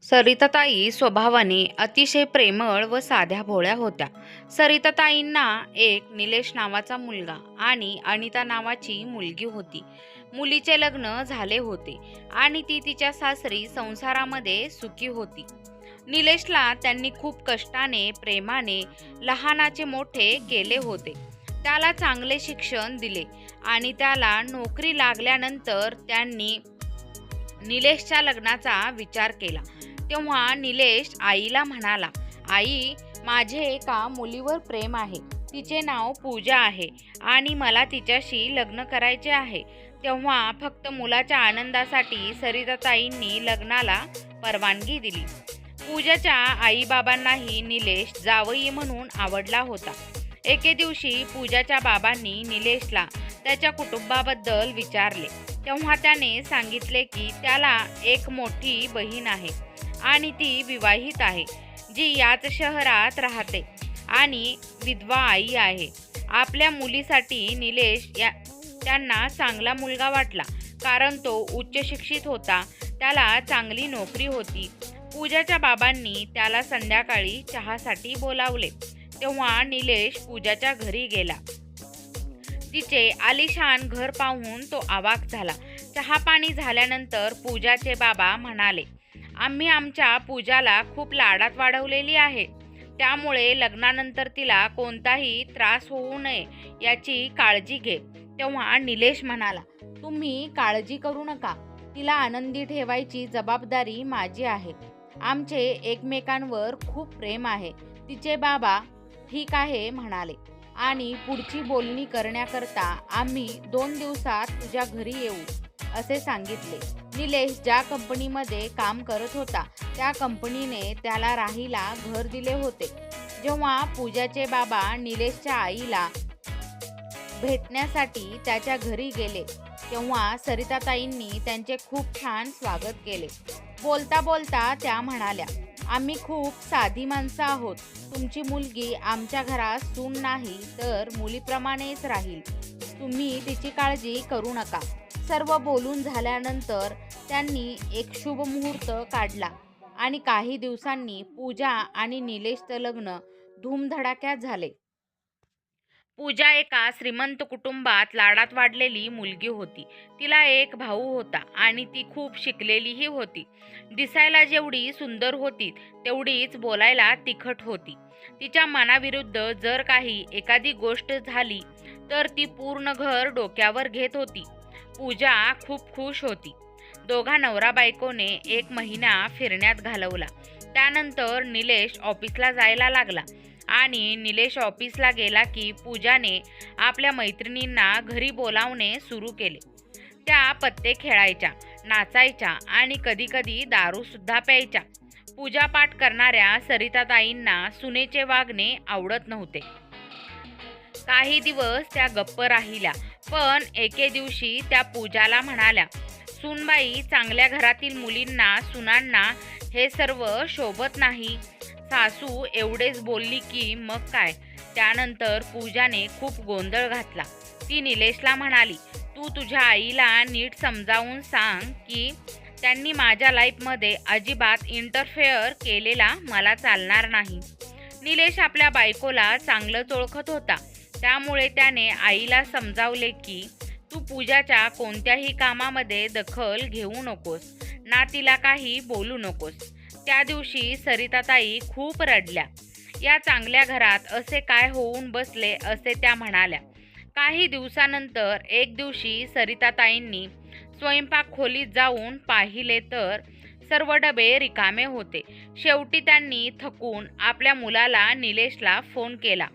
सरिताताई स्वभावाने अतिशय प्रेमळ व साध्या भोळ्या होत्या. सरिताताईंना एक निलेश नावाचा मुलगा आणि अनिता नावाची मुलगी होती. मुलीचे लग्न झाले होते आणि ती तिच्या सासरी संसारामध्ये सुखी होती. निलेशला त्यांनी खूप कष्टाने प्रेमाने लहानाचे मोठे केले होते. त्याला चांगले शिक्षण दिले आणि त्याला नोकरी लागल्यानंतर त्यांनी निलेशच्या लग्नाचा विचार केला. तेव्हा निलेश आईला म्हणाला, आई, माझे एका मुलीवर प्रेम आहे. तिचे नाव पूजा आहे आणि मला तिच्याशी लग्न करायचे आहे. तेव्हा फक्त मुलाच्या आनंदासाठी सरिताताईंनी लग्नाला परवानगी दिली. पूजाच्या आईबाबांनाही निलेश जावई म्हणून आवडला होता. एके दिवशी पूजाच्या बाबांनी निलेशला त्याच्या कुटुंबाबद्दल विचारले. तेव्हा त्याने सांगितले की त्याला एक मोठी बहीण आहे आणि ती विवाहित आहे, जी याच शहरात राहते आणि विधवा आई आहे. आपल्या मुलीसाठी त्यांना चांगला मुलगा वाटला, कारण तो उच्च शिक्षित होता, त्याला चांगली नोकरी होती. पूजाच्या बाबांनी त्याला संध्याकाळी चहासाठी बोलावले. तेव्हा निलेश पूजाच्या घरी गेला. तिचे आलिशान घर पाहून तो अवाक झाला. चहापाणी झाल्यानंतर पूजाचे बाबा म्हणाले, आम्ही आमच्या पूजाला खूप लाडात वाढवलेली आहे, त्यामुळे लग्नानंतर तिला कोणताही त्रास होऊ नये याची काळजी घे. तेव्हा निलेश म्हणाला, तुम्ही काळजी करू नका, तिला आनंदी ठेवायची जबाबदारी माझी आहे. आमचे एकमेकांवर खूप प्रेम आहे. तिचे बाबा ठीक आहे म्हणाले आणि पुढची बोलणी करण्याकरता आम्ही 2 दिवसात तुझ्या घरी येऊ असे सांगितले. निलेश ज्या कंपनीमध्ये काम करत होता त्या कंपनीने त्याला राहायला घर दिले होते. जेव्हा पूजाचे बाबा निलेशच्या आईला भेटण्यासाठी त्याच्या घरी गेले, तेव्हा सरिताताईंनी त्यांचे खूप छान स्वागत केले. बोलता बोलता त्या म्हणाल्या, आम्ही खूप साधी माणसं आहोत. तुमची मुलगी आमच्या घरात सून नाही तर मुलीप्रमाणेच राहील. तुम्ही तिची काळजी करू नका. सर्व बोलून झाल्यानंतर त्यांनी एक शुभ मुहूर्त काढला आणि काही दिवसांनी पूजा आणि निलेशचं लग्न धूमधडाक्यात झाले. पूजा एका श्रीमंत कुटुंबात लाडात वाढलेली मुलगी होती. तिला एक भाऊ होता आणि ती खूप शिकलेलीही होती. दिसायला जेवढी सुंदर होती तेवढीच बोलायला तिखट होती. तिच्या मनाविरुद्ध जर एखादी गोष्ट झाली तर ती पूर्ण घर डोक्यावर घेत होती. पूजा खूप खुश होती. दोघा नवरा बायकोने 1 महिना फिरण्यात घालवला. त्यानंतर निलेश ऑफिसला जायला लागला आणि निलेश ऑफिसला गेला की पूजाने आपल्या मैत्रिणींना घरी बोलावणे सुरू केले. त्या पत्ते खेळायच्या, नाचायच्या आणि कधीकधी दारूसुद्धा प्यायच्या. पूजापाठ करणाऱ्या सरिताताईंना सुनेचे वागणे आवडत नव्हते. काही दिवस त्या गप्प राहिल्या, पण एके दिवशी त्या पूजाला म्हणाल्या, सूनबाई, चांगल्या घरातील मुलींना, सुनांना हे सर्व शोभत नाही. सासू एवढेच बोलली की मग काय. त्यानंतर पूजाने खूप गोंधळ घातला. ती निलेशला म्हणाली, तू तुझ्या आईला नीट समजावून सांग की त्यांनी माझ्या लाईफमध्ये अजिबात इंटरफेअर केलेला मला चालणार नाही. निलेश आपल्या बायकोला चांगलंच ओळखत होता, त्यामुळे त्याने आईला समजावले की तू पूजाच्या कोणत्याही कामामध्ये दखल घेऊ नकोस ना तिला काही बोलू नकोस. त्या दिवशी सरिताताई खूप रडल्या. या चांगल्या घरात असे काय होऊन बसले असे त्या म्हणाल्या. काही दिवसानंतर एक दिवशी सरिताताईंनी स्वयंपाक खोलीत जाऊन पाहिले तर सर्व डबे रिकामे होते. शेवटी त्यांनी थकून आपल्या मुलाला निलेशला फोन केला.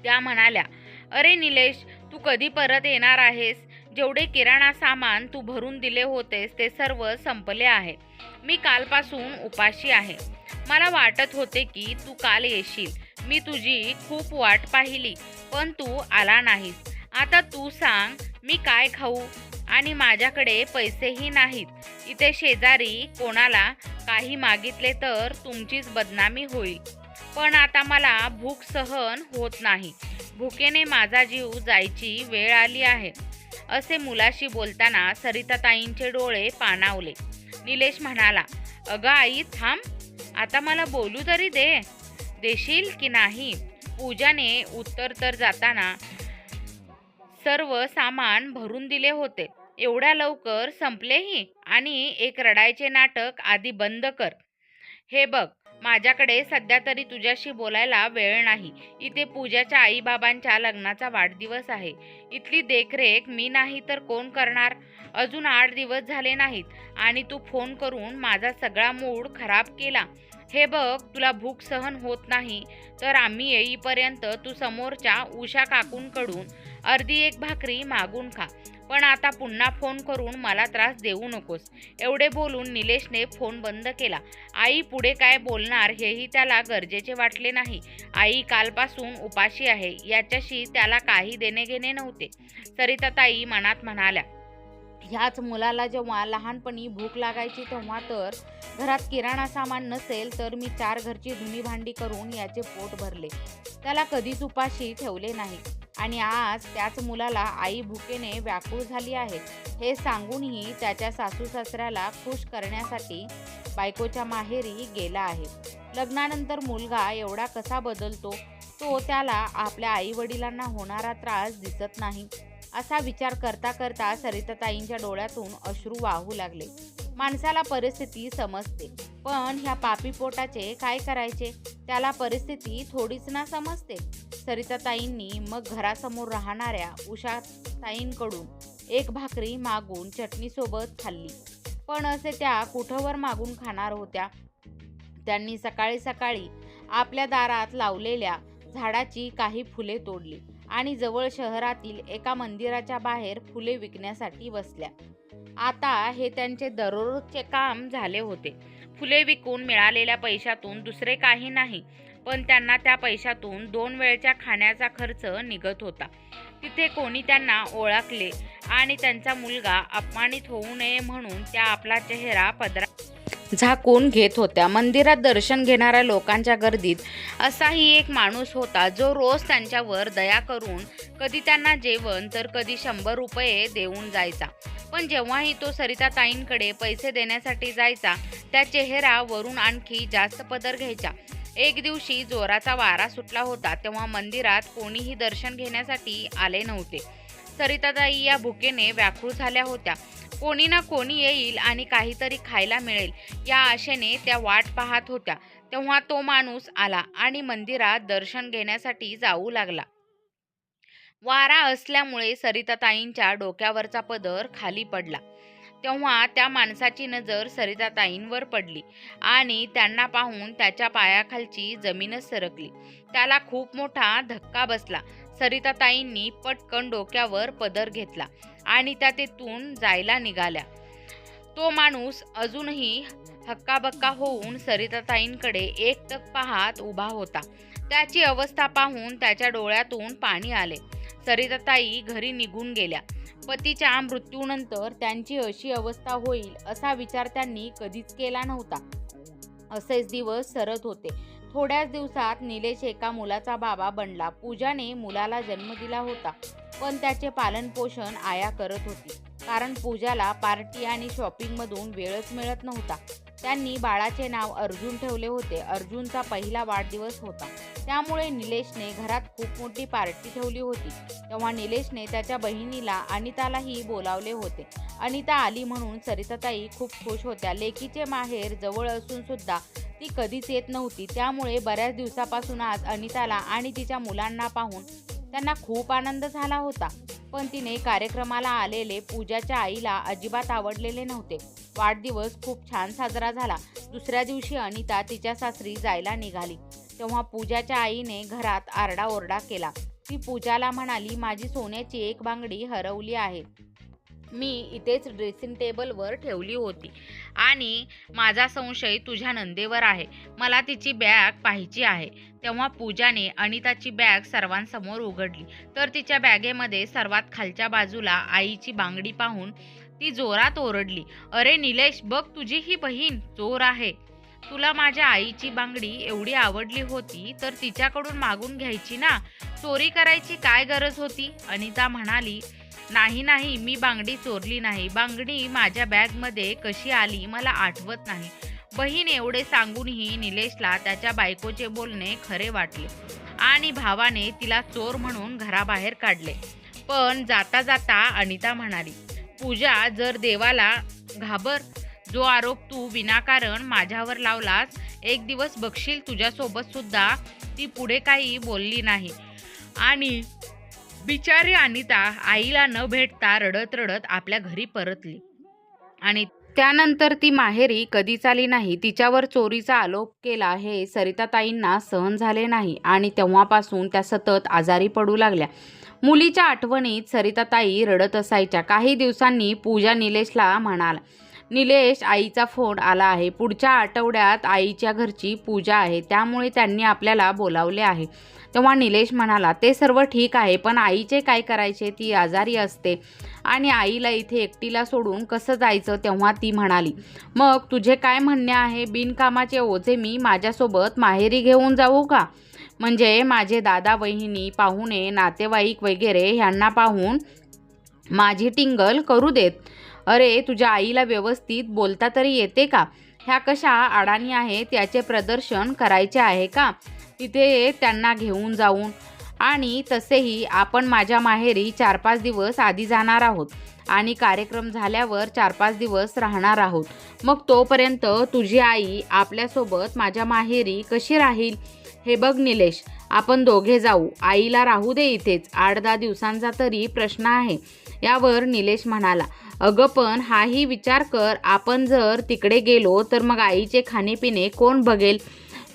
त्या म्हणाल्या, अरे निलेश, तू कधी परत येणार आहेस? जेवढे किराणा सामान तू भरून दिले होतेस ते सर्व संपले आहे. मी कालपासून उपाशी आहे. मला वाटत होते की तू काल येशील. मी तुझी खूप वाट पाहिली, पण तू आला नाहीस. आता तू सांग, मी काय खाऊ? आणि माझ्याकडे पैसेही नाहीत. इथे शेजारी कोणाला काही मागितले तर तुमचीच बदनामी होईल. पण आता मला भूक सहन होत नाही. भुकेने माझा जीव जायची वेळ आली आहे. असे मुलाशी बोलताना सरिताताईंचे डोळे पाणावले. निलेश म्हणाला, अगं आई थांब, आता मला बोलू तरी दे. देशील की नाही? पूजाने उत्तर तर जाताना सर्व सामान भरून दिले होते. एवढ्या लवकर संपलेही? आणि एक रडायचे नाटक आधी बंद कर. हे बघ, माझ्याकडे सध्या तरी तुझ्याशी बोलायला वेळ नाही. इथे पूजाच्या आईबाबांच्या लग्नाचा वाढदिवस आहे. इथली देखरेख मी नाही तर कोण करणार? अजून 8 दिवस झाले नाहीत आणि तू फोन करून माझा सगळा मूड खराब केला. हे बघ, तुला भूक सहन होत नाही तर आम्ही येईपर्यंत तू समोरच्या उषा काकूंकडून अर्धी एक भाकरी मागून खा. पण आता पुन्हा फोन करून मला त्रास देऊ नकोस. एवढे बोलून निलेशने फोन बंद केला. आई पुढे काय बोलणार हेही त्याला गरजेचे वाटले नाही. आई कालपासून उपाशी आहे याच्याशी त्याला काही देणेघेणे नव्हते. सरिताताई मनात म्हणाल्या, ह्याच मुलाला जेव्हा लहानपणी भूक लागायची तेव्हा तर घरात किराणा सामान नसेल तर मी 4 घरची धुणी भांडी करून याचे पोट भरले. त्याला कधीच उपाशी ठेवले नाही. आणि आज त्याच मुलाला आई भुकेने व्याकुळ झाली आहे हे सांगूनही त्याच्या सासू सासऱ्याला खुश करण्यासाठी बायकोच्या माहेरी गेला आहे. लग्नानंतर मुलगा एवढा कसा बदलतो, तो त्याला आपल्या आई वडिलांना होणारा त्रास दिसत नाही असा विचार करता करता सरिताताईंच्या डोळ्यातून अश्रू वाहू लागले. माणसाला परिस्थिती समजते, पण ह्या पापी पोटाचे काय करायचे? त्याला परिस्थिती थोडीच ना समजते. सरिताताईंनी मग घरासमोर राहणाऱ्या उषाताईंकडून एक भाकरी मागून चटणीसोबत खाल्ली. पण असे त्या कुठवर मागून खाणार होत्या? त्यांनी सकाळी सकाळी आपल्या दारात लावलेल्या झाडाची काही फुले तोडली आणि जवळ शहरातील एका मंदिराच्या बाहेर फुले विकण्यासाठी बसल्या. आता हे त्यांचे दररोजचे काम झाले होते. फुले विकून मिळालेल्या पैशातून दुसरे काही नाही, पण त्यांना त्या पैशातून 2 वेळच्या खाण्याचा खर्च निघत होता. तिथे कोणी त्यांना ओळखले आणि त्यांचा मुलगा अपमानित होऊ नये म्हणून त्या आपला चेहरा झाकून घेत होत्या. मंदिरात दर्शन घेणाऱ्या लोकांच्या गर्दीत असाही एक माणूस होता जो रोज त्यांच्यावर दया करून कधी त्यांना जेवण तर कधी 100 रुपये देऊन जायचा. पण जेव्हाही तो सरिताताईंकडे पैसे देण्यासाठी जायचा त्या चेहरा वरून आणखी जास्त पदर घ्यायचा. एक दिवशी जोराचा वारा सुटला होता तेव्हा मंदिरात कोणीही दर्शन घेण्यासाठी आले नव्हते. सरिताताई या भुकेने व्याकुळ झाल्या होत्या. कोणी ना कोणी येईल आणि काहीतरी खायला मिळेल या आशेने त्या वाट पाहत होत्या. तेव्हा तो माणूस आला आणि मंदिरात दर्शन घेण्यासाठी जाऊ लागला. वारा असल्यामुळे सरिताताईंच्या डोक्यावरचा पदर खाली पडला. तेव्हा त्या माणसाची नजर सरिताताईंवर पडली आणि त्यांना पाहून त्याच्या पायाखालची जमीनच सरकली. त्याला खूप मोठा धक्का बसला. सरिताताईंनी पटकन डोक्यावर पदर घेतला आणि त्या तेथून जायला निघाल्या. तो माणूस अजूनही हक्काबक्का होऊन सरिताताईंकडे एकटक पाहत उभा होता. त्याची अवस्था पाहून त्याच्या डोळ्यातून पाणी आले. सरिताताई घरी निघून गेल्या. पतीच्या मृत्यूनंतर त्यांची अशी अवस्था होईल असा विचार त्यांनी कधीच केला नव्हता. असेच दिवस सरत होते. थोड्याच दिवसात निलेश एका मुलाचा बाबा बनला. पूजाने मुलाला जन्म दिला होता, पण त्याचे पालनपोषण आया करत होती, कारण पूजाला पार्टी आणि शॉपिंगमधून वेळच मिळत नव्हता. त्यांनी बाळाचे नाव अर्जुन ठेवले होते. अर्जुनचा पहिला वाढदिवस होता, त्यामुळे निलेशने घरात खूप मोठी पार्टी ठेवली होती. तेव्हा निलेशने त्याच्या बहिणीला अनितालाही बोलावले होते. अनिता आली म्हणून सरिताताई खूप खुश होत्या. लेकीचे माहेर जवळ असून सुद्धा ती कधीच येत नव्हती, त्यामुळे बऱ्याच दिवसापासून आज अनिताला आणि तिच्या मुलांना पाहून त्यांना खूप आनंद झाला होता. पण तिने कार्यक्रमाला आलेले पूजाच्या आईला अजिबात आवडलेले नव्हते. वाढदिवस खूप छान साजरा झाला. दुसऱ्या दिवशी अनिता तिच्या सासरी जायला निघाली तेव्हा पूजाच्या आईने घरात आरडाओरडा केला. ती पूजाला म्हणाली, माझी सोन्याची एक बांगडी हरवली आहे. मी इथेच ड्रेसिंग टेबलवर ठेवली होती आणि माझा संशय तुझ्या नंदेवर आहे. मला तिची बॅग पाहायची आहे. तेव्हा पूजाने अनिताची बॅग सर्वांसमोर उघडली तर तिच्या बॅगेमध्ये सर्वात खालच्या बाजूला आईची बांगडी पाहून ती जोरात ओरडली, अरे निलेश, बघ तुझी ही बहीण चोर आहे. तुला माझ्या आईची बांगडी एवढी आवडली होती तर तिच्याकडून मागून घ्यायची ना, चोरी करायची काय गरज होती? अनिता म्हणाली, नाही नाही, मी बांगडी चोरली नाही. बांगडी माझ्या बॅगमध्ये कशी आली मला आठवत नाही. बहीण एवढे सांगूनही निलेशला त्याच्या बायकोचे बोलणे खरे वाटले आणि भावाने तिला चोर म्हणून घराबाहेर काढले. पण जाता जाता अनिता म्हणाली, पूजा, जर देवाला घाबर. जो आरोप तू विनाकारण माझ्यावर लावलास, एक दिवस बघशील तुझ्यासोबत सुद्धा. ती पुढे काही बोलली नाही आणि बिचारी अनिता आईला न भेटता रडत रडत आपल्या घरी परतली आणि त्यानंतर ती माहेरी कधीच आली नाही. तिच्यावर चोरीचा आरोप केला हे सरिताताईंना सहन झाले नाही आणि तेव्हापासून त्या सतत आजारी पडू लागल्या. मुलीच्या आठवणीत सरिताताई रडत असायच्या. काही दिवसांनी पूजा निलेशला म्हणाला, निलेश, आईचा फोन आला आहे. पुढच्या आठवड्यात आईच्या घरची पूजा आहे, त्यामुळे त्यांनी आपल्याला बोलावले आहे. तेव्हा निलेश म्हणाला, ते सर्व ठीक आहे, पण आईचे काय करायचे? ती आजारी असते आणि आईला इथे एकटीला सोडून कसं जायचं? तेव्हा ती म्हणाली, मग तुझे काय म्हणणे आहे? बिनकामाचे ओझे मी माझ्यासोबत माहेरी घेऊन जाऊ का? म्हणजे माझे दादा, वहिनी, पाहुणे, नातेवाईक वगैरे ह्यांना पाहून माझी टिंगल करू देत. अरे, तुझ्या आईला व्यवस्थित बोलता तरी येते का? ह्या कशा अडाणी आहेत याचे प्रदर्शन करायचे आहे का तिथे त्यांना घेऊन जाऊन? आणि तसेही आपण माझ्या माहेरी 4-5 दिवस आधी जाणार आहोत आणि कार्यक्रम झाल्यावर 4-5 दिवस राहणार आहोत. मग तोपर्यंत तुझी आई आपल्यासोबत माझ्या माहेरी कशी राहील? हे बघ निलेश, आपण दोघे जाऊ. आईला राहू दे इथेच. 8-10 दिवसांचा तरी प्रश्न आहे. यावर निलेश म्हणाला, अगं पण हाही विचार कर, आपण जर तिकडे गेलो तर मग आईचे खाणेपिणे कोण बघेल?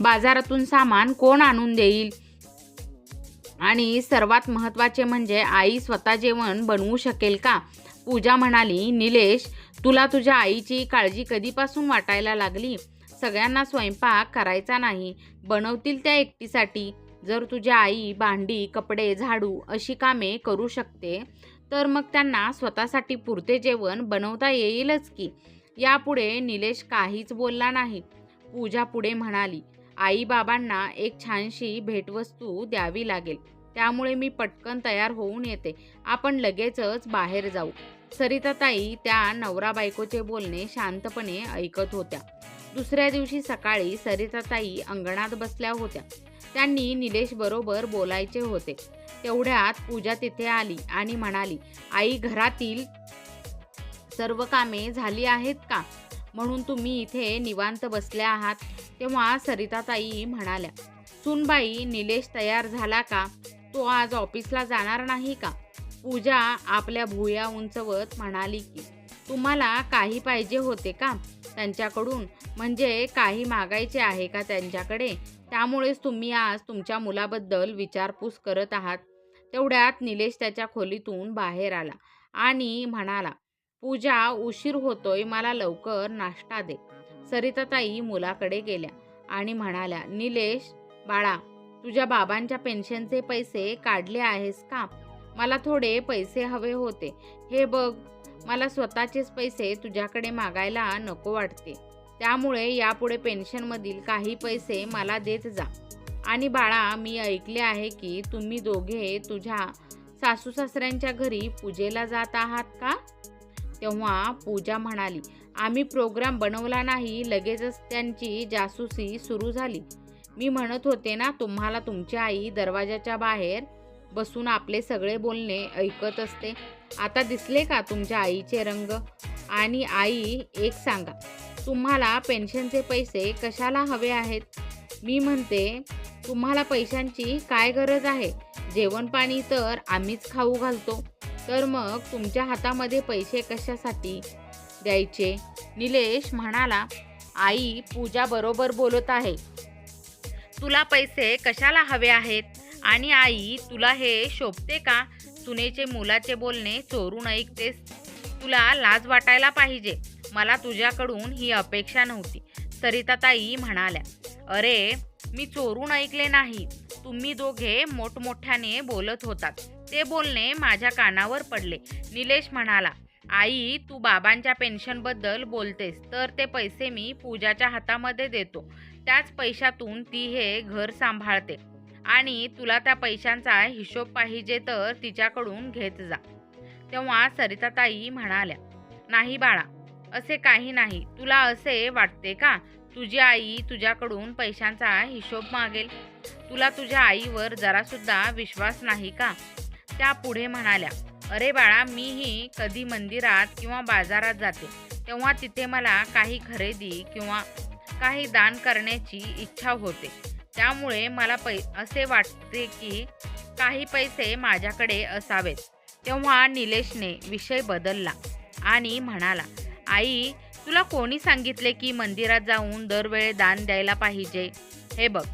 बाजारातून सामान कोण आणून देईल? आणि सर्वात महत्त्वाचे म्हणजे आई स्वतः जेवण बनवू शकेल का? पूजा म्हणाली, निलेश, तुला तुझ्या आईची काळजी कधीपासून वाटायला लागली? सगळ्यांना स्वयंपाक करायचा नाही, बनवतील त्या एकटीसाठी. जर तुझी आई भांडी, कपडे, झाडू अशी कामे करू शकते तर मग त्यांना स्वतःसाठी पुरते जेवण बनवता येईलच की. यापुढे निलेश काहीच बोलला नाही. पूजा पुढे म्हणाली, आई बाबांना एक छानशी भेटवस्तू द्यावी लागेल, त्यामुळे मी पटकन तयार होऊन येते. आपण लगेचच बाहेर जाऊ. सरिताताई त्या नवरा बायकोचे बोलणे शांतपणे ऐकत होत्या. दुसऱ्या दिवशी सकाळी सरिताताई अंगणात बसल्या होत्या. त्यांनी निलेश बरोबर बोलायचे होते. तेवढ्यात पूजा तिथे आली आणि म्हणाली, आई, घरातील सर्व कामे झाली आहेत का? म्हणून तुम्ही इथे निवांत बसल्या आहात? तेव्हा सरिताताई म्हणाल्या, सुनबाई, निलेश तयार झाला का? तो आज ऑफिसला जाणार नाही का? पूजा आपल्या भुया उंचवत म्हणाली की, तुम्हाला काही पाहिजे होते का त्यांच्याकडून? म्हणजे काही मागायचे आहे का त्यांच्याकडे? त्यामुळेच तुम्ही आज तुमच्या मुलाबद्दल विचारपूस करत आहात. तेवढ्यात निलेश त्याच्या खोलीतून बाहेर आला आणि म्हणाला, पूजा, उशीर होतोय, मला लवकर नाश्ता दे. सरिताताई मुलाकडे गेल्या आणि म्हणाल्या, निलेश बाळा, तुझ्या बाबांच्या पेन्शनचे पैसे काढले आहेस का? मला थोडे पैसे हवे होते. हे बघ, मला स्वतःचेच पैसे तुझ्याकडे मागायला नको वाटते, त्यामुळे यापुढे पेन्शनमधील काही पैसे मला देत जा. आणि बाळा, मी ऐकले आहे की तुम्ही दोघे तुझ्या सासू सासऱ्यांच्या घरी पूजेला जात आहात का? तेव्हा पूजा म्हणाली, आम्ही प्रोग्राम बनवला नाही, लगेचच त्यांची जासूसी सुरू झाली. मी म्हणत होते ना तुम्हाला, तुमची आई दरवाजाच्या बाहेर बसून आपले सगळे बोलणे ऐकत असते. आता दिसले का तुमच्या आईचे रंग? आणि आई, एक सांगा, तुम्हाला पेन्शनचे पैसे कशाला हवे आहेत? मी म्हणते, तुम्हाला पैशांची काय गरज आहे? जेवण पाणी तर आम्हीच खाऊ घालतो, तर मग तुमच्या हातामध्ये पैसे कशासाठी द्यायचे? निलेश म्हणाला, आई, पूजा बरोबर बोलत आहे. तुला पैसे कशाला हवे आहेत? आणि आई, तुला हे शोभते का? सुनेचे मुलाचे बोलणे चोरून ऐकतेस. तुला लाज वाटायला पाहिजे. मला तुझ्याकडून ही अपेक्षा नव्हती. सरिताताई म्हणाल्या, अरे, मी चोरून ऐकले नाही. तुम्ही दोघे मोठमोठ्याने बोलत होतात, ते बोलणे माझ्या कानावर पडले. निलेश म्हणाला, आई, तू बाबांच्या पेन्शनबद्दल बोलतेस तर ते पैसे मी पूजाच्या हातामध्ये देतो. त्याच पैशातून ती हे घर सांभाळते आणि तुला त्या पैशांचा हिशोब पाहिजे तर तिच्याकडून घेत जा. तेव्हा सरिताताई म्हणाल्या, नाही बाळा, असे काही नाही. तुला असे वाटते का तुझी आई तुझ्याकडून पैशांचा हिशोब मागेल? तुला तुझ्या आईवर जरासुद्धा विश्वास नाही का? त्या पुढे म्हणाल्या, अरे बाळा, मीही कधी मंदिरात किंवा बाजारात जाते तेव्हा तिथे मला काही खरेदी किंवा काही दान करण्याची इच्छा होते. त्यामुळे मला असे वाटते की काही पैसे माझ्याकडे असावेत. तेव्हा निलेशने विषय बदलला आणि म्हणाला, आई, तुला कोणी सांगितले की मंदिरात जाऊन दरवेळी दान द्यायला पाहिजे? हे बघ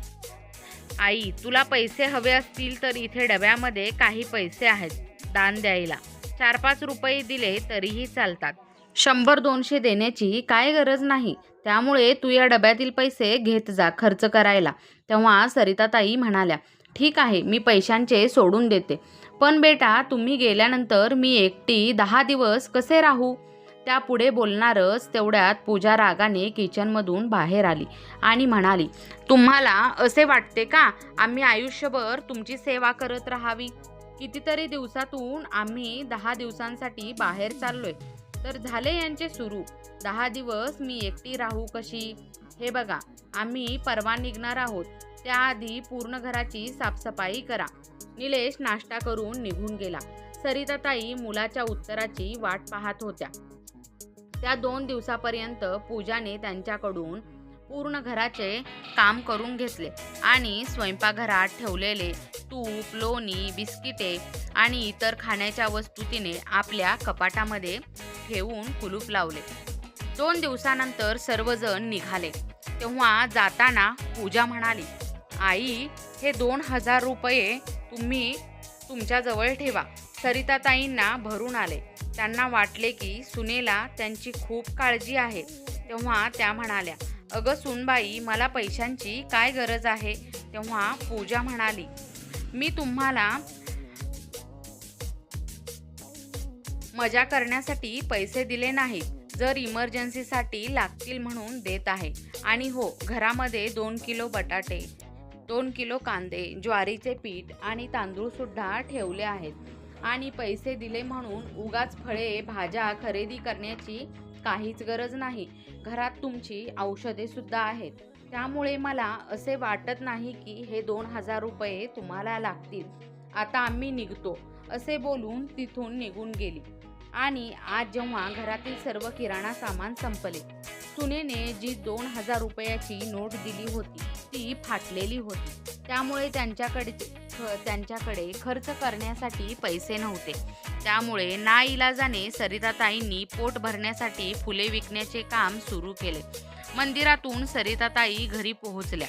आई, तुला पैसे हवे असतील तर इथे डब्यामध्ये काही पैसे आहेत दान द्यायला. 4-5 रुपये दिले तरीही चालतात. 100-200 देण्याची काय गरज नाही. त्यामुळे तू या डब्यातील पैसे घेत जा खर्च करायला. तेव्हा सरिताताई म्हणाल्या, ठीक आहे, मी पैशांचे सोडून देते. पण बेटा, तुम्ही गेल्यानंतर मी एकटी 10 दिवस कसे राहू? त्या पुढे बोलणारच तेवढ्यात पूजा रागाने किचनमधून बाहेर आली आणि म्हणाली, तुम्हाला असे वाटते का आम्ही आयुष्यभर तुमची सेवा करत राहावी? कितीतरी दिवसातून आम्ही 10 दिवसांसाठी बाहेर चाललोय, तर झाले यांचे सुरू. 10 दिवस मी एकटी राहू कशी? हे बघा, आम्ही परवा निघणार आहोत. त्याआधी पूर्ण घराची साफसफाई करा. निलेश नाश्ता करून निघून गेला. सरिताताई मुलाच्या उत्तराची वाट पाहत होत्या. त्या 2 दिवसापर्यंत पूजाने त्यांच्याकडून पूर्ण घराचे काम करून घेतले आणि स्वयंपाकघरात ठेवलेले तूप, लोणी, बिस्किटे आणि इतर खाण्याच्या वस्तू तिने आपल्या कपाटामध्ये ठेवून कुलूप लावले. 2 दिवसानंतर सर्वजण निघाले. तेव्हा जाताना पूजा म्हणाली, आई, हे 2000 रुपये तुम्ही तुमच्याजवळ ठेवा. सरिताताईंना भरून आले. त्यांना वाटले की सुनेला त्यांची खूप काळजी आहे. तेव्हा त्या म्हणाल्या, अगं सुनबाई, मला पैशांची काय गरज आहे? तेव्हा पूजा म्हणाली, मी तुम्हाला मजा करण्यासाठी पैसे दिले नाहीत, जर इमर्जन्सीसाठी लागतील म्हणून देत आहे. आणि हो, घरामध्ये 2 किलो बटाटे, 2 किलो कांदे, ज्वारीचे पीठ आणि तांदूळसुद्धा ठेवले आहेत. आणि पैसे दिले म्हणून उगाच फळे भाज्या खरेदी करण्याची काहीच गरज नाही. घरात तुमची औषधे सुद्धा आहेत. त्यामुळे मला असे वाटत नाही की हे 2000 रुपये तुम्हाला लागतील. आता आम्ही निघतो, असे बोलून तिथून निघून गेली. आणि आज जेव्हा घरातील सर्व किराणा सामान संपले, सुनेने जी 2000 रुपयाची नोट दिली होती ती फाटलेली होती. त्यामुळे त्यांच्याकडे खर्च करण्यासाठी पैसे नव्हते. त्यामुळे नाईलाजाने सरिताताईंनी पोट भरण्यासाठी फुले विकण्याचे काम सुरू केले. मंदिरातून सरिताताई घरी पोहोचल्या.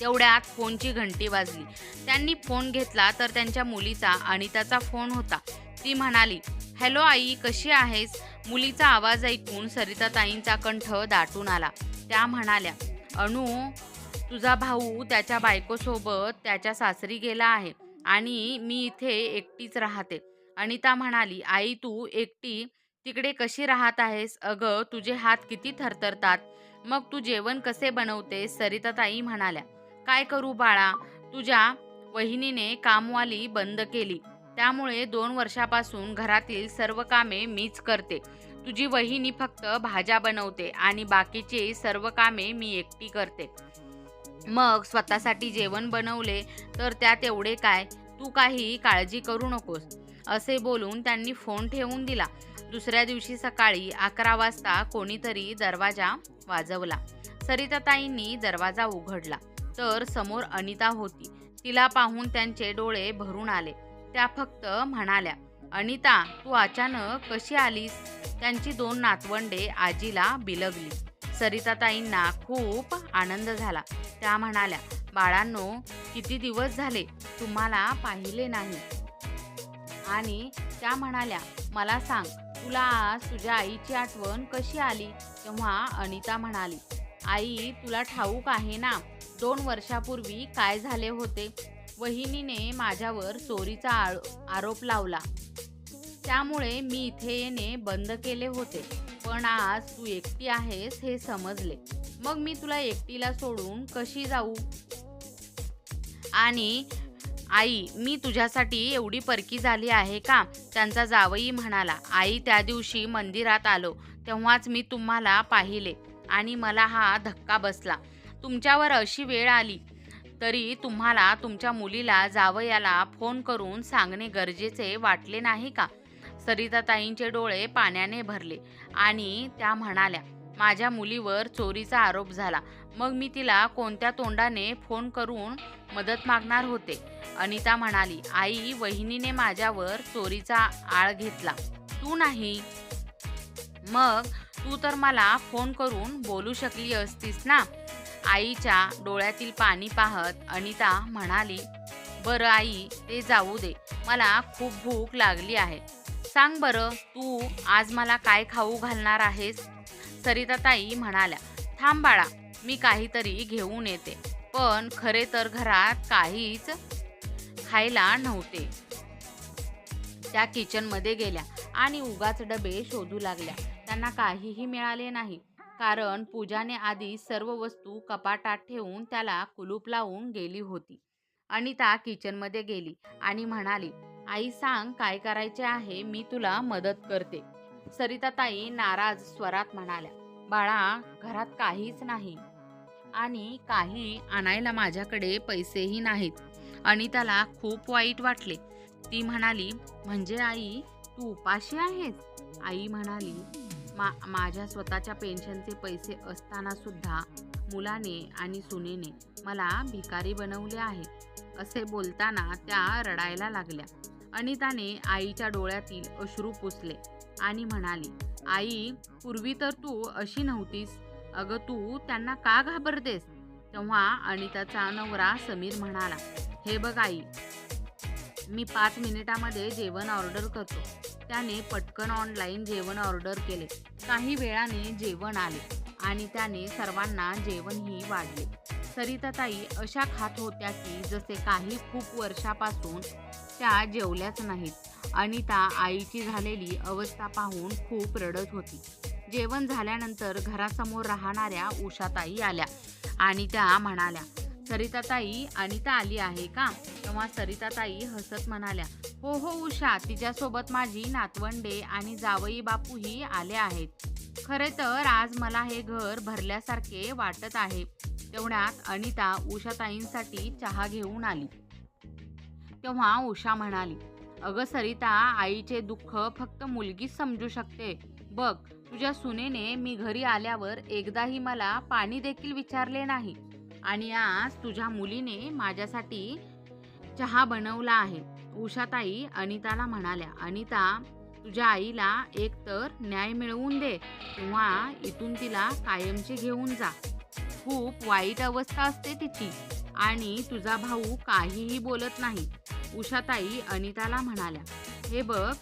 तेवढ्यात फोनची घंटी वाजली. त्यांनी फोन घेतला तर त्यांच्या मुलीचा, अनिताचा फोन होता. ती म्हणाली, हॅलो आई, कशी आहेस? मुलीचा आवाज ऐकून सरिताताईंचा कंठ दाटून आला. त्या म्हणाल्या, अनु, तुझा भाऊ त्याच्या बायकोसोबत त्याच्या सासरी गेला आहे आणि मी इथे एकटीच राहते. अनिता म्हणाली, आई, तू एकटी तिकडे कशी राहत आहेस? अगं, तुझे हात किती थरथरतात. मग तू जेवण कसे बनवतेस? सरिताताई म्हणाल्या, काय करू बाळा, तुझ्या वहिनीने कामवाली बंद केली. त्यामुळे 2 वर्षापासून घरातील सर्व कामे मीच करते. तुझी वहिनी फक्त भाज्या बनवते आणि बाकीचे सर्व कामे मी एकटी करते. मग स्वतःसाठी जेवण बनवले तर त्यात एवढे काय, तू काही काळजी करू नकोस. असे बोलून त्यांनी फोन ठेवून दिला. दुसऱ्या दिवशी सकाळी 11 वाजता कोणीतरी दरवाजा वाजवला. सरिताताईंनी दरवाजा उघडला तर समोर अनिता होती. तिला पाहून त्यांचे डोळे भरून आले. त्या फक्त म्हणाल्या, अनिता, तू अचानक कशी आलीस? त्यांची 2 नातवंडे आजीला बिलगली. सरिताताईंना खूप आनंद झाला. त्या म्हणाल्या, बाळांनो, किती दिवस झाले तुम्हाला पाहिले नाही. आणि त्या म्हणाल्या, मला सांग, तुला आज तुझ्या आईची आठवण कशी आली? तेव्हा अनिता म्हणाली, आई, तुला ठाऊक आहे ना 2 वर्षापूर्वी काय झाले होते? वहिनीने माझ्यावर चोरीचा आरोप लावला. त्यामुळे मी इथे येणे बंद केले होते. पण आज तू एकटी आहेस हे समजले. मग मी तुला एकटीला सोडून कशी जाऊ? आणि आई, मी तुझ्यासाठी एवढी परकी झाली आहे का? त्यांचा जावई म्हणाला. आई, त्या दिवशी मंदिरात आलो तेव्हाच मी तुम्हाला पाहिले आणि मला हा धक्का बसला. तुमच्यावर अशी वेळ आली तरी तुम्हाला तुमच्या मुलीला जावयाला फोन करून सांगणे गरजेचे वाटले नाही का? सरिताताईंचे डोळे पाण्याने भरले आणि त्या म्हणाल्या, माझ्या मुलीवर चोरीचा आरोप झाला. मग मी तिला कोणत्या तोंडाने फोन करून मदत मागणार होते? अनिता म्हणाली, आई, वहिनीने माझ्यावर चोरीचा आळ घेतला, तू नाही. मग तू तर मला फोन करून बोलू शकली असतीस ना. आईच्या डोळ्यातील पाणी पाहत अनिता म्हणाली, बरं आई, ते जाऊ दे. मला खूप भूक लागली आहे. सांग बरं, तू आज मला काय खाऊ घालणार आहेस? सरिताताई म्हणाल्या, थांब बाळा, मी काहीतरी घेऊन येते. पण खरे तर घरात काहीच खायला नव्हते. त्या किचनमध्ये गेल्या आणि उगाच डबे शोधू लागल्या. त्यांना काहीही मिळाले नाही, कारण पूजाने आधी सर्व वस्तू कपाटात ठेवून त्याला कुलूप लावून गेली होती. अनिता किचनमध्ये गेली आणि म्हणाली, आई, सांग काय करायचे आहे, मी तुला मदत करते. सरिताताई नाराज स्वरात म्हणाल्या, बाळा, घरात काहीच नाही आणि काही आणायला माझ्याकडे पैसेही नाहीत. अनिताला खूप वाईट वाटले. ती म्हणाली, म्हणजे आई, तू उपाशी आहेस? आई म्हणाली, माझ्या स्वतःच्या पेन्शनचे पैसे असताना सुद्धा मुलाने आणि सुनेने मला भिकारी बनवले आहे. असे बोलताना त्या रडायला लागल्या. अनिताने आईच्या डोळ्यातील अश्रू पुसले आणि म्हणाली, आई, पूर्वी तर तू अशी नव्हतीस. अगं, तू त्यांना का घाबरतेस? तेव्हा अनिताचा नवरा समीर म्हणाला, हे बघ आई, मी 5 मिनिटामध्ये जेवण ऑर्डर करतो. त्याने पटकन ऑनलाईन जेवण ऑर्डर केले. काही वेळाने जेवण आले आणि त्याने सर्वांना जेवणही वाढले. सरिताताई अशा खात होत्या की जसे काही खूप वर्षापासून त्या जेवल्याच नाहीत. अनिता आईची झालेली अवस्था पाहून खूप रडत होती. जेवण झाल्यानंतर घरासमोर राहणाऱ्या उषाताई आल्या आणि त्या म्हणाल्या, सरिताताई, अनिता आली आहे का? तेव्हा सरिताताई हसत म्हणाल्या, हो हो उषा, तिच्यासोबत माझी नातवंडे आणि जावई बापूही आले आहेत. खरे तर आज मला हे घर भरल्यासारखे वाटत आहे. तेवढ्यात अनिता उषाताईंसाठी चहा घेऊन आली. तेव्हा उषा म्हणाली, अगं सरिता, आईचे दुःख फक्त मुलगीच समजू शकते. बघ, तुझ्या सुनेने मी घरी आल्यावर एकदाही मला पाणी देखील विचारले नाही आणि आज तुझ्या मुलीने माझ्यासाठी चहा बनवला आहे. उषाताई अनिताला म्हणाल्या, अनिता, तुझ्या आईला एक तर न्याय मिळवून दे किंवा इथून तिला कायमची घेऊन जा. खूप वाईट अवस्था असते तिची आणि तुझा भाऊ काहीही बोलत नाही. उषाताई अनिताला म्हणाल्या, हे बघ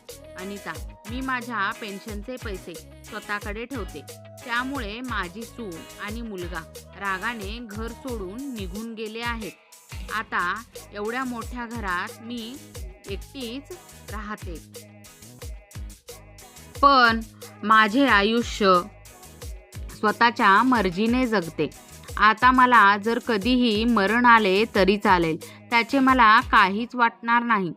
अनिता, मी माझ्या पेन्शनचे पैसे स्वतःकडे ठेवते. त्यामुळे माझी सून आणि मुलगा रागाने घर सोडून निघून गेले आहेत. आता एवढ्या मोठ्या घरात मी एकटीच राहते. पण माझे आयुष्य स्वतःच्या मर्जीने जगते. आता मला जर कधीही मरण आले तरी चालेल, त्याचे मला काहीच वाटणार नाही.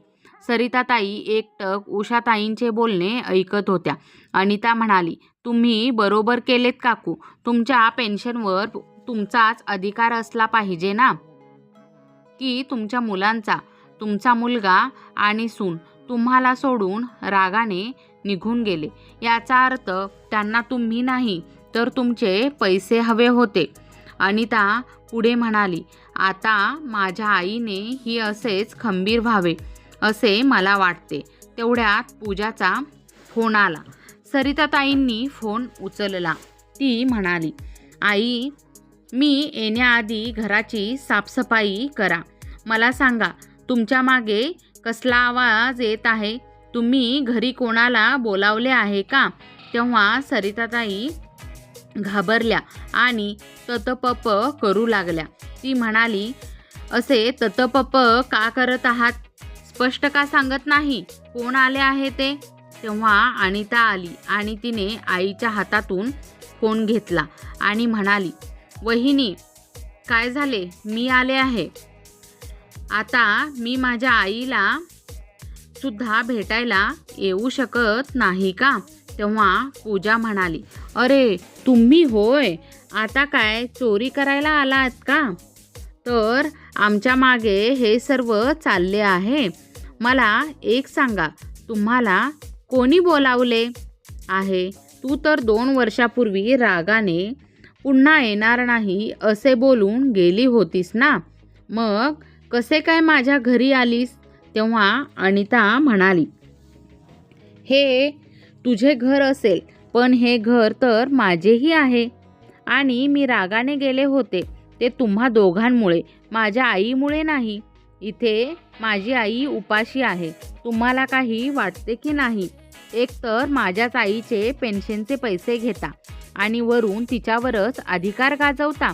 सरिताताई एकटक उषाताईंचे बोलणे ऐकत होत्या. अनिता म्हणाली, तुम्ही बरोबर केलेत काकू. तुमच्या पेन्शनवर तुमचाच अधिकार असला पाहिजे ना, की तुमच्या मुलांचा. तुमचा मुलगा आणि सून तुम्हाला सोडून रागाने निघून गेले. याचा अर्थ त्यांना तुम्ही नाही तर तुमचे पैसे हवे होते. अनिता पुढे म्हणाली, आता माझ्या आईने ही असेच खंबीर व्हावे असे मला वाटते. तेवढ्यात पूजाचा फोन आला. सरिताताईंनी फोन उचलला. ती म्हणाली, आई, मी येण्याआधी घराची साफसफाई करा. मला सांगा, तुमच्या मागे कसला आवाज येत आहे? तुम्ही घरी कोणाला बोलावले आहे का? तेव्हा सरिताताई घाबरल्या आणि ततपप करू लागल्या. ती म्हणाली, असे ततपप का करत आहात? स्पष्ट का सांगत नाही कोण आले आहे ते? तेव्हा अनिता आली आणि तिने आईच्या हातातून फोन घेतला आणि म्हणाली, वहिनी, काय झाले? मी आले आहे. आता मी माझ्या आईला सुद्धा भेटायला येऊ शकत नाही का? तेव्हा पूजा म्हणाली, अरे तुम्ही होय, आता काय चोरी करायला आलात का? तर आमच्या मागे हे सर्व चालले आहे. मला एक सांगा, तुम्हाला कोणी बोलावले आहे? तू तर 2 वर्षापूर्वी रागाने पुन्हा येणार नाही असे बोलून गेली होतीस ना, मग कसे काय माझ्या घरी आलीस? तेव्हा अनिता म्हणाली, हे तुझे घर असेल, पण हे घर तर माझेही आहे आणि मी रागाने गेले होते ते तुम्हा दोघांमुळे, माझ्या आईमुळे नाही. इथे माझी आई उपाशी आहे. तुम्हाला काही वाटते की नाही? एक तर माझ्याच आईचे पेन्शनचे पैसे घेता आणि वरून तिच्यावरच अधिकार गाजवता.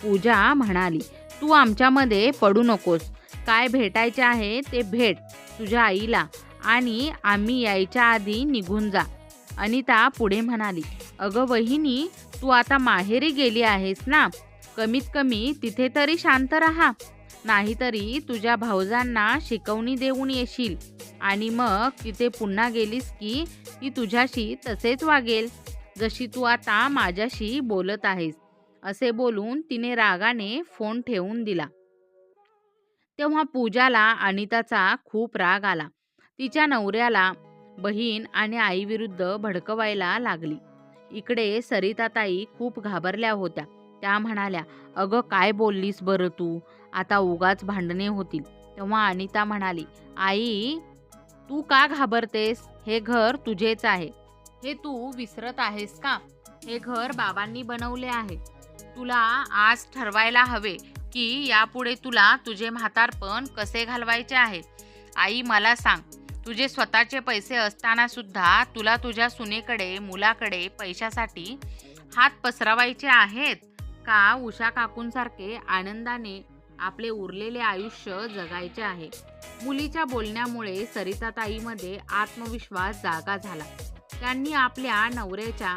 पूजा म्हणाली, तू आमच्यामध्ये पडू नकोस. काय भेटायचे आहे ते भेट तुझ्या आईला आणि आम्ही यायच्या आधी निघून जा. अनिता पुढे म्हणाली, अगं वहिनी, तू आता माहेरी गेली आहेस ना, कमीत कमी तिथे तरी शांत राहा. नाहीतरी तुझ्या भावजांना शिकवणी देऊन येशील आणि मग तिथे पुन्हा गेलीस की ती तुझ्याशी तसेच वागेल जशी तू आता माझ्याशी बोलत आहेस. असे बोलून तिने रागाने फोन ठेवून दिला. तेव्हा पूजाला अनिताचा खूप राग आला. तिच्या नवऱ्याला बहीण आणि आईविरुद्ध भडकवायला लागली. इकडे सरिताताई खूप घाबरल्या होत्या. त्या म्हणाल्या, अगं काय बोललीस बरं तू? आता उगाच भांडणे होतील. तेव्हा अनिता म्हणाली, आई तू का घाबरतेस? हे घर तुझेच आहे. हे तू विसरत आहेस का? हे घर बाबांनी बनवले आहे. तुला आज ठरवायला हवे की यापुढे तुला तुझे म्हातारपण कसे घालवायचे आहे. आई मला सांग, तुझे स्वतःचे पैसे असताना सुद्धा तुला तुझ्या सुनेकडे मुलाकडे पैशासाठी हात पसरवायचे आहेत का उषा काकूंसारखे आनंदाने आपले उरलेले आयुष्य जगायचे आहे? मुलीच्या बोलण्यामुळे सरिताताईमध्ये आत्मविश्वास जागा झाला. त्यांनी आपल्या नवऱ्याच्या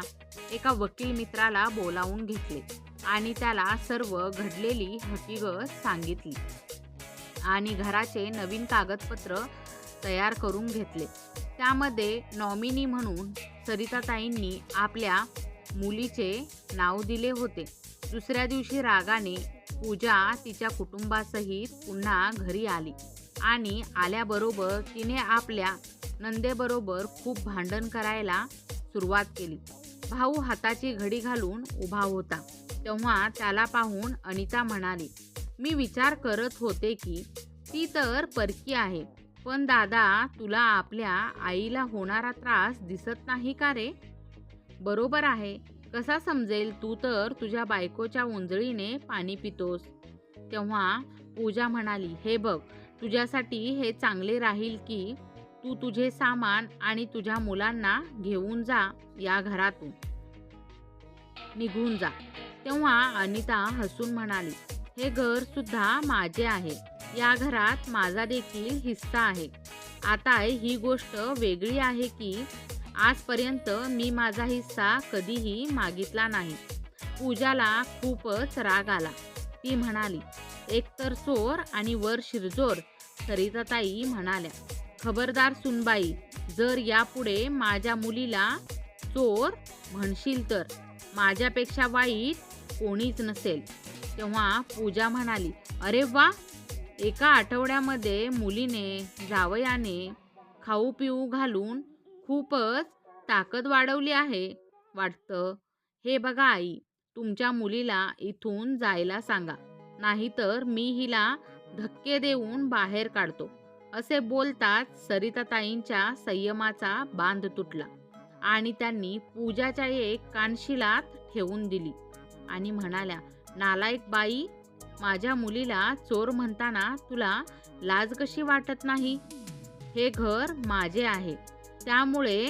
एका वकील मित्राला बोलावून घेतले आणि त्याला सर्व घडलेली हकीकत सांगितली आणि घराचे नवीन कागदपत्र तयार करून घेतले. त्यामध्ये नॉमिनी म्हणून सरिताताईंनी आपल्या मुलीचे नाव दिले होते. दुसऱ्या दिवशी रागाने पूजा तिच्या कुटुंबासहित पुन्हा घरी आली आणि आल्याबरोबर तिने आपल्या नंदेबरोबर खूप भांडण करायला सुरुवात केली. भाऊ हाताची घडी घालून उभा होता. तेव्हा त्याला पाहून अनिता म्हणाली, मी विचार करत होते की ती तर परकी आहे, पण दादा तुला आपल्या आईला होणारा त्रास दिसत नाही का रे? बरोबर आहे, कसा समजेल? तू तर तुझ्या बायकोच्या ओंजळीने पाणी पितोस. तेव्हा पूजा म्हणाली, हे बघ, तुझ्यासाठी हे चांगले राहील की तू तुझे सामान आणि तुझ्या मुलांना घेऊन जा, या घरातून निघून जा. तेव्हा अनिता हसून म्हणाली, हे घर सुद्धा माझे आहे. या घरात माझा देखील हिस्सा आहे. आता ही गोष्ट वेगळी आहे की आजपर्यंत मी माझा हिस्सा कधीही मागितला नाही. पूजाला खूपच राग आला. ती म्हणाली, एकतर चोर आणि वर शिरजोर. सरिताताई म्हणाल्या, खबरदार सुनबाई, जर यापुढे माझ्या मुलीला चोर म्हणशील तर माझ्यापेक्षा वाईट कोणीच नसेल. तेव्हा पूजा म्हणाली, अरे वा, एका आठवड्यामध्ये मुलीने जावयाने खाऊ पिऊ घालून खूपच ताकद वाढवली आहे वाटतं. हे बघा आई, तुमच्या मुलीला इथून जायला सांगा, नाहीतर मी हिला धक्के देऊन बाहेर काढतो. असे बोलताच सरिताताईंच्या संयमाचा बांध तुटला आणि त्यांनी पूजाच्या एक कानशिलात ठेवून दिली आणि म्हणाल्या, नालायक बाई, माझ्या मुलीला चोर म्हणताना तुला लाज कशी वाटत नाही? हे घर माझे आहे, त्यामुळे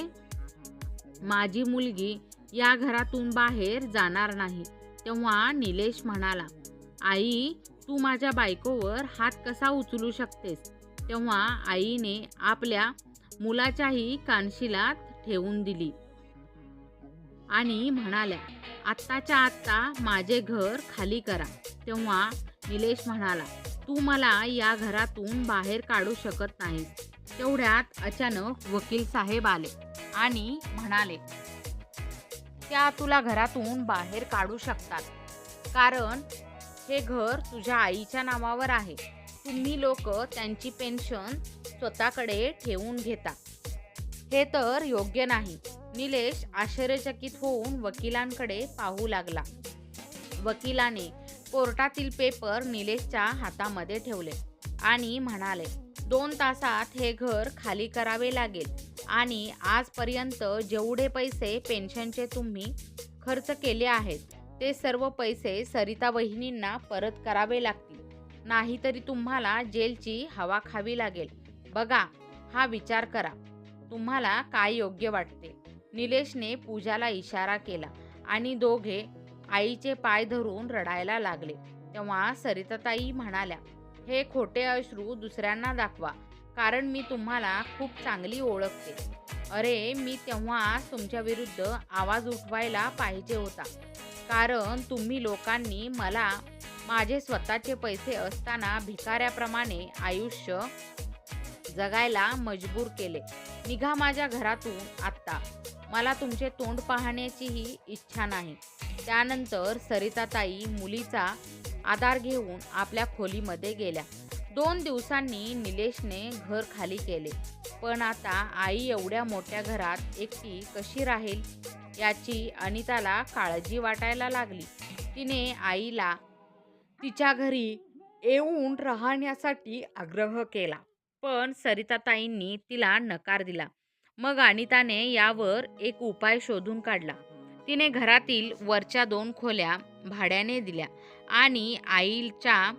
माझी मुलगी या घरातून बाहेर जाणार नाही. तेव्हा निलेश म्हणाला, आई तू माझ्या बायकोवर हात कसा उचलू शकतेस? तेव्हा आईने आपल्या मुलाच्याही कानशिलात ठेवून दिली आणि म्हणाल्या, आत्ताच्या आत्ता माझे घर खाली करा. तेव्हा निलेश म्हणाला, तू मला या घरातून बाहेर काढू शकत नाहीस. तेवढ्यात अचानक वकील साहेब आले आणि म्हणाले, त्या तुला घरातून बाहेर काढू शकतात, कारण हे घर तुझ्या आईच्या नावावर आहे. तुम्ही लोक त्यांची पेन्शन स्वतःकडे ठेवून घेता. हे तर योग्य नाही. निलेश आश्चर्यचकित होऊन वकिलांकडे पाहू लागला. वकिलाने कोर्टातील पेपर निलेशच्या हातामध्ये ठेवले आणि म्हणाले, 2 तासात हे घर खाली करावे लागेल आणि आजपर्यंत जेवढे पैसे पेन्शनचे तुम्ही खर्च केले आहेत ते सर्व पैसे सरिता वहिनींना परत करावे लागतील. नाहीतरी तुम्हाला जेलची हवा खावी लागेल. बघा, हा विचार करा. तुम्हाला काय योग्य वाटते. निलेशने पूजाला इशारा केला आणि दोघे आईचे पाय धरून रडायला लागले. तेव्हा सरिताताई म्हणाल्या, हे खोटे अश्रू दुसऱ्यांना दाखवा, कारण मी तुम्हाला खूप चांगली ओळखते. अरे, मी तेव्हा तुमच्या विरुद्ध आवाज उठवायला पाहिजे होता, कारण तुम्ही लोकांनी मला माझे स्वतःचे पैसे असताना भिकाऱ्याप्रमाणे आयुष्य जगायला मजबूर केले. निघा माझ्या घरातून आत्ता. मला तुमचे तोंड पाहण्याचीही इच्छा नाही. त्यानंतर सरिताताई मुलीचा आधार घेऊन आपल्या खोलीमध्ये गेल्या. 2 दिवसांनी निलेशने घर खाली केले. पण आता आई एवढ्या मोठ्या घरात एकटी कशी राहील याची अनिताला काळजी वाटायला लागली. तिने आईला तिच्या घरी येऊन राहण्यासाठी आग्रह केला, पण सरिताताईंनी तिला नकार दिला. मग अनिताने यावर एक उपाय शोधून काढला. तिने घरातील वरच्या 2 खोल्या भाड्याने दिल्या आणि आईच्या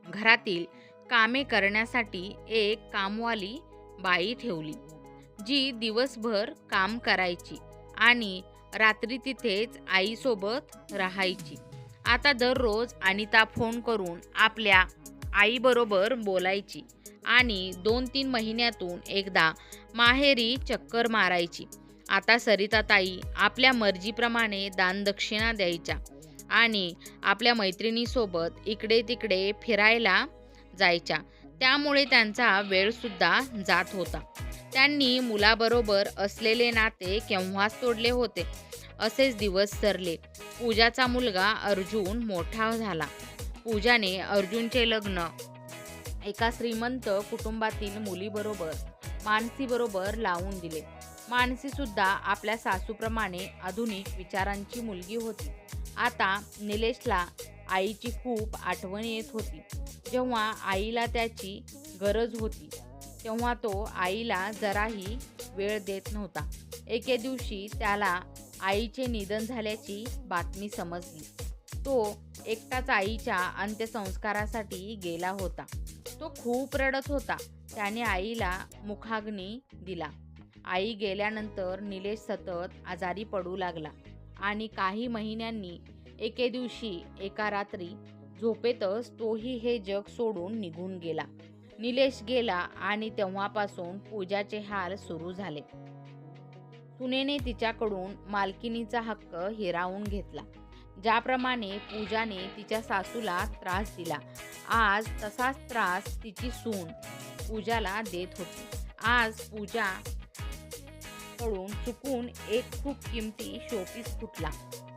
घरातील कामे करण्यासाठी एक कामवाली बाई ठेवली, जी दिवसभर काम करायची आणि रात्री तिथेच आईसोबत राहायची. आता दररोज अनिता फोन करून आपल्या आईबरोबर बोलायची आणि 2-3 महिन्यातून एकदा माहेरी चक्कर मारायची. आता सरिताताई आपल्या मर्जीप्रमाणे दानदक्षिणा द्यायच्या आणि आपल्या मैत्रिणीसोबत इकडे तिकडे फिरायला जायच्या. त्यामुळे त्यांचा वेळसुद्धा जात होता. त्यांनी मुलाबरोबर असलेले नाते केव्हाच तोडले होते. असेच दिवस सरले. पूजाचा मुलगा अर्जुन मोठा झाला. पूजाने अर्जुनचे लग्न एका श्रीमंत कुटुंबातील मुलीबरोबर मानसीबरोबर लावून दिले. मानसीसुद्धा आपल्या सासूप्रमाणे आधुनिक विचारांची मुलगी होती. आता निलेशला आईची खूप आठवण येत होती. जेव्हा आईला त्याची गरज होती तेव्हा तो आईला जराही वेळ देत नव्हता. एके दिवशी त्याला आईचे निधन झाल्याची बातमी समजली. तो एकटाच आईच्या अंत्यसंस्कारासाठी गेला होता. तो खूप रडत होता. त्याने आईला मुखाग्नी दिला. आई गेल्यानंतर निलेश सतत आजारी पडू लागला आणि काही महिन्यांनी एके दिवशी एका रात्री झोपेतच तोही हे जग सोडून निघून गेला. निलेश गेला आणि तेव्हापासून पूजाचे हाल सुरू झाले. सुनेने तिच्याकडून मालकिनीचा हक्क हिरावून घेतला. ज्याप्रमाणे पूजाने तिच्या सासूला त्रास दिला, आज तसाच त्रास तिची सून पूजाला देत होती. आज पूजा कडून चुकून एक खूप किमती शोपीस फुटला.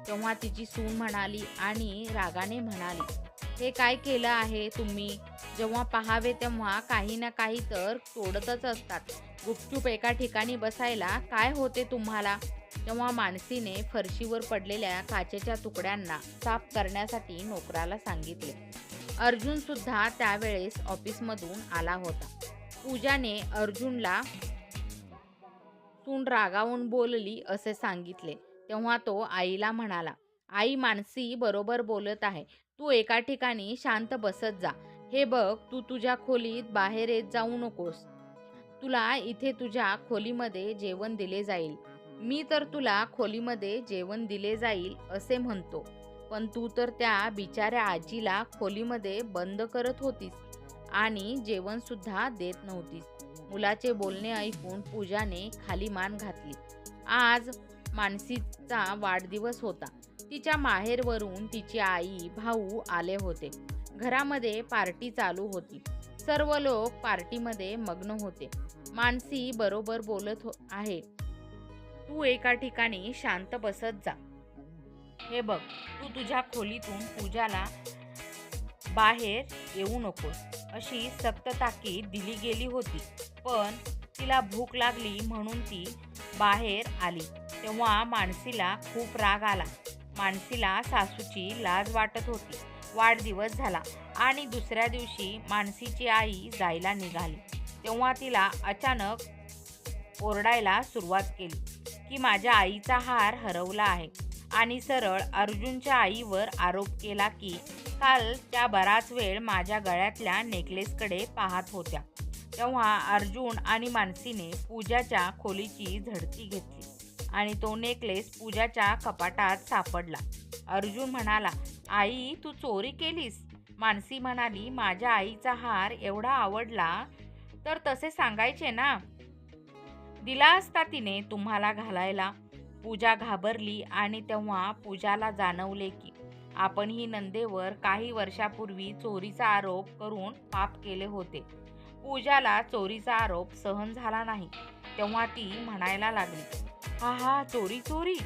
तेव्हा तिची सून म्हणाली आणि रागाने म्हणाली, हे काय केलं आहे तुम्ही? जेव्हा पाहावे तेव्हा काही ना काही तर तोडतच असतात. गुपचूप एका ठिकाणी बसायला काय होते तुम्हाला? तेव्हा मानसीने फरशीवर पडलेल्या काचेच्या तुकड्यांना साफ करण्यासाठी नोकराला सांगितले. अर्जुन सुद्धा त्यावेळेस ऑफिसमधून आला होता. पूजाने अर्जुनला सून रागावून बोलली असे सांगितले. तेव्हा तो आईला म्हणाला, आई, मानसी बरोबर बोलत आहे. तू एका ठिकाणी शांत बसत जा. हे बघ, तू तुझ्या खोलीत बाहेर येत जाऊ नकोस. तुला इथे तुझ्या खोलीमध्ये जेवण दिले जाईल. मी तर तुला खोलीमध्ये जेवण दिले जाईल असे म्हणतो, पण तू तर त्या बिचाऱ्या आजीला खोलीमध्ये बंद करत होतीस आणि जेवण सुद्धा देत नव्हतीस. मुलाचे बोलणे ऐकून पूजाने खाली मान घातली. आज मानसीचा वाढदिवस होता. तिच्या माहेरवरून तिची आई, भाऊ आले होते. घरामध्ये पार्टी चालू होती. सर्व लोक पार्टीमध्ये मग्न होते. मानसी बरोबर बोलत आहे. तू एका ठिकाणी शांत बसत जा. हे बघ, तू तुझ्या खोलीतून पूजाला बाहेर येऊ नकोस अशी सक्त ताकीद दिली गेली होती. पण तिला भूक लागली म्हणून ती बाहेर आली. तेव्हा मानसीला खूप राग आला. मानसीला सासूची लाज वाटत होती. वाढदिवस झाला आणि दुसऱ्या दिवशी मानसीची आई जायला निघाली. तेव्हा तिला अचानक ओरडायला सुरुवात केली की माझ्या आईचा हार हरवला आहे आणि सरळ अर्जुनच्या आईवर आरोप केला की काल त्या बराच वेळ माझ्या गळ्यातल्या नेकलेसकडे पाहत होत्या. तेव्हा अर्जुन आणि मानसीने पूजाच्या खोलीची झडती घेतली आणि तो नेकलेस पूजाच्या कपाटात सापडला. अर्जुन म्हणाला, आई तू चोरी केलीस? मानसी म्हणाली, माझ्या आईचा हार एवढा आवडला तर तसे सांगायचे ना, दिला असता तिने तुम्हाला घालायला. पूजा घाबरली आणि तेव्हा पूजाला जाणवले की आपण ही नंदेवर काही वर्षापूर्वी चोरीचा आरोप करून पाप केले होते. पूजाला चोरीचा आरोप सहन झाला नाही. तेव्हा ती म्हणायला लागली, हा हा चोरी चोरी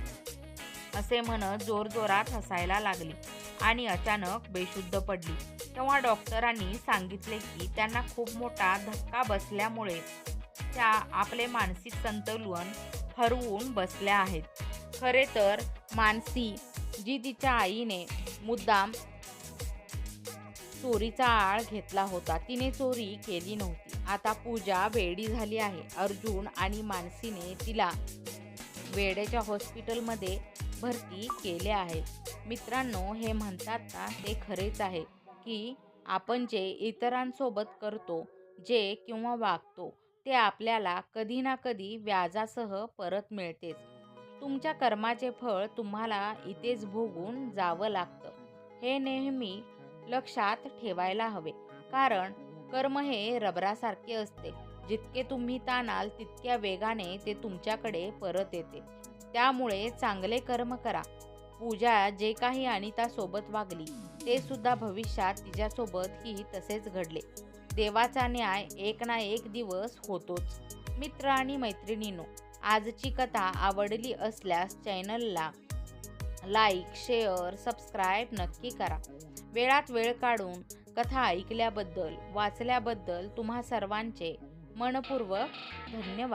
असे म्हणत जोरजोरात हसायला लागली आणि अचानक बेशुद्ध पडली. तेव्हा डॉक्टरांनी सांगितले की त्यांना खूप मोठा धक्का बसल्यामुळे त्या आपले मानसिक संतुलन हरवून बसल्या आहेत. खरे तर मानसी जी तिच्या आईने मुद्दाम चोरीचा आळ घेतला होता, तिने चोरी केली नव्हती. आता पूजा वेडी झाली आहे. अर्जुन आणि मानसीने तिला वेड्याच्या हॉस्पिटलमध्ये भरती केले आहे. मित्रांनो, हे म्हणतात ना ते खरेच आहे की आपण जे इतरांसोबत करतो, जे किंवा वागतो ते आपल्याला कधी ना कधी व्याजासह परत मिळतेच. तुमच्या कर्माचे फळ तुम्हाला इथेच भोगून जावं लागतं. हे नेहमी लक्षात ठेवायला हवे. कारण कर्म हे रबरासारखे असते. जितके तुम्ही ताणाल तितक्या वेगाने ते तुमच्याकडे परत येते. त्यामुळे चांगले कर्म करा. पूजा जे काही अनितासोबत वागली ते सुद्धा भविष्यात तिच्यासोबतही तसेच घडले. देवाचा न्याय एक ना एक दिवस होतोच. मित्र आणि मैत्रिणींनो, आजची कथा आवडली असल्यास चॅनलला लाईक, शेअर, सबस्क्राईब नक्की करा. वेळात वेळ काढून कथा ऐकल्याबद्दल, वाचल्याबद्दल तुम्हा सर्वांचे मनपूर्वक धन्यवाद.